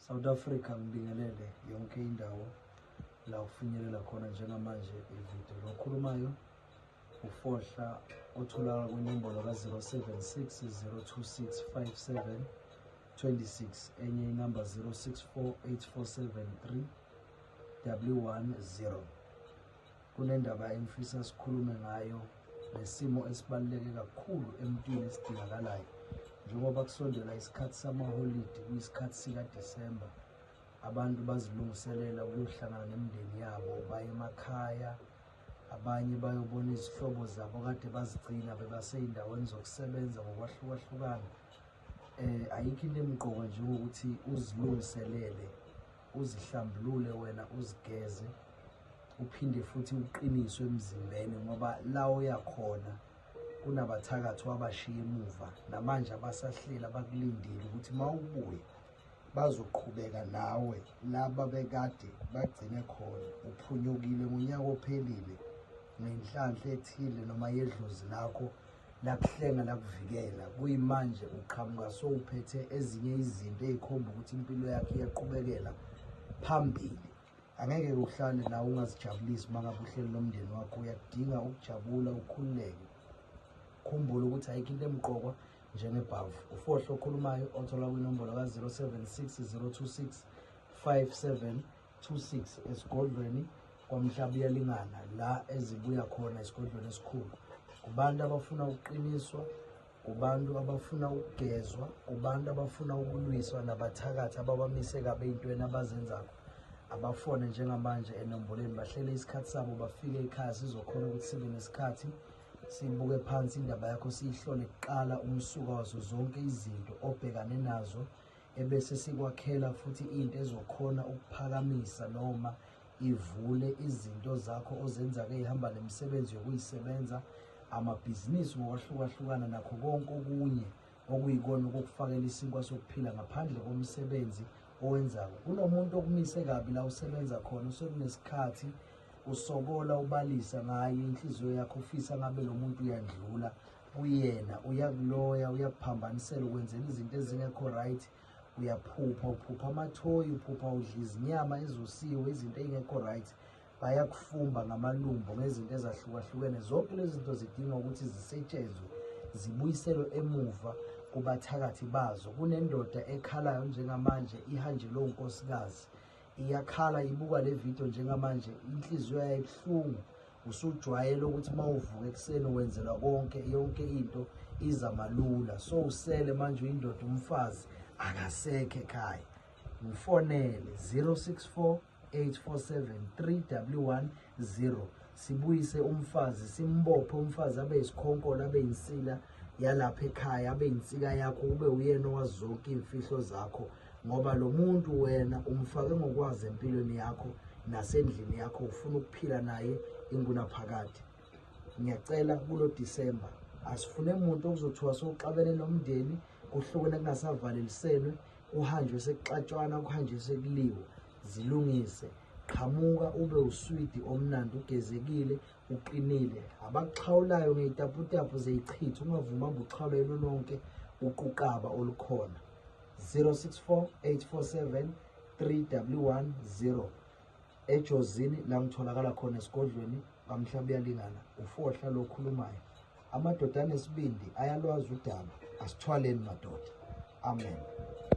South Africa ngibingelele yonke indawo la ufinyelela khona njengamanje ivideo lokhulumayo ufohla otholakala kwinombolo ka-076 026 5726 enye inamba 064 8473 110. Kunendaba engifisa sikhulume ngayo nesimo esibaluleke kakhulu empilweni esidingakalayo njengoba kusondela isikhathi samaholidi kuyisikhathi sika-December. Abantu bazilungiselela ukuyohlangana nemindeni yabo, baye emakhaya, abanye bayobona izihlobo zabo kade bazigcina bebasey'ndaweni zokusebenza ngokwahlukahlukana. Ayikho into emqoka njengokuthi uzilungiselele, uzihlambulule wena, uzigeze, uphinde futhi uqiniswe emzimbeni ngoba la uyakhona kunabathakathi wabashiya emuva namanje abasahleli abakulindile ukuthi mawubuye bazoqhubeka nawe laba bekade bagcine khona. Uphunyukile ngonyaka ophelile ngenhlanhla ethile noma yedlozi lakho lakuhlenga lakuvikela, kuyimanje uqhamuka sowuphethe ezinye izinto ey'khomba ukuthi impilo yakho iyaqhubekela phambili. Angeke uhlale la ungazijabulisi uma ngabe uhleli nomndeni wakho, uyadinga ukujabula, ukhululeke. Khumbula ukuthi ayikho into emqokwa njengebhavu. Ufohla okhulumayo othola kwinombolo ka-076 026 5726 esigodlweni kwaMhlaba Iyalingana la ezibuya khona esigodlweni esikhulu. Kubantu abafuna ukuqiniswa, kubantu abafuna ukugezwa, kubantu abafuna ukulwiswa nabathakathi ababamise kabe ey'ntweni abazenzakho. Abafone njengamanje enombolweni bahlele isikhathi sabo, bafike ekhaya sizokhona ukuthi sibe nesikhathi sibuke phansi indaba yakho, siyihlole kuqala umsuka wazo zonke izinto obhekane nazo, ebese sikwakhela futhi into ezokhona ukuphakamisa noma ivule izinto zakho ozenza-ke ey'hamba nemisebenzi yokuyisebenza, amabhizinisi ngokwahlukahlukana nakho konke okunye okuyikona okukufakela isinkwa sokuphila ngaphandle komsebenzi owenzayo. Kunomuntu okumise kabi la usebenza khona, usekunesikhathi usokola ubalisa ngayo inhliziyo yakho, ufisa ngabe lo muntu uyandlula kuyena, uyakuloya, uyakuphambanisela, ukwenzela izinto ezingekho right, uyaphupha, uphupha amathoyi, uphupha udla izinyama ezosiwe, izinto ey'ngekho right, bayakufumba ngamalumbo ngezinto ezahlukahlukene. Zonke lezi zinto zidinga ukuthi zisetshenzwe, zibuyiselwe emuva kubathakathi bazo. Kunendoda ekhalayo njengamanje ihanjelwe unkosikazi, iyakhala ibuka le video njengamanje, inhliziyo yayo ibuhlungu. Usujwayele ukuthi mawuvuka ekuseni wenzelwa yonke into iza malula, so usele manje uyindoda, umfazi akasekho ekhaya. Ngifonele 064 847 3110. Sibuyise umfazi, simbophe umfazi abe yisikhonkolo, abe yinsila yalapha ekhaya, abe yinsika yakho, ube uyena owazi zonke iy'mfihlo zakho ngoba lo muntu wena umfake ngokwazi empilweni yakho nasendlini yakho, ufuna ukuphila naye ingunaphakade. Ngiyacela kulo December asifune umuntu okuzothiwa soxabene nomndeni, kuhlukene kungasavalelisenwe, uhanjwe sekuxatshwana, kuhanjwe sekuliwe. Zilungise, qhamuka ube uswidi omnandi, ugezekile, uqinile. Abakuxhawulayo ngey'taputapu zey'chitha, ungavuma uxhawulelo lonke uqukaba olukhona. 064 847 3110 ejozini la ngitholakala khona esigodlweni kwaMhlaba Iyalingana. Ufohla lo okhulumayo. Amadoda anesibindi ayalwazi udaba, asithwaleni madoda. Amen.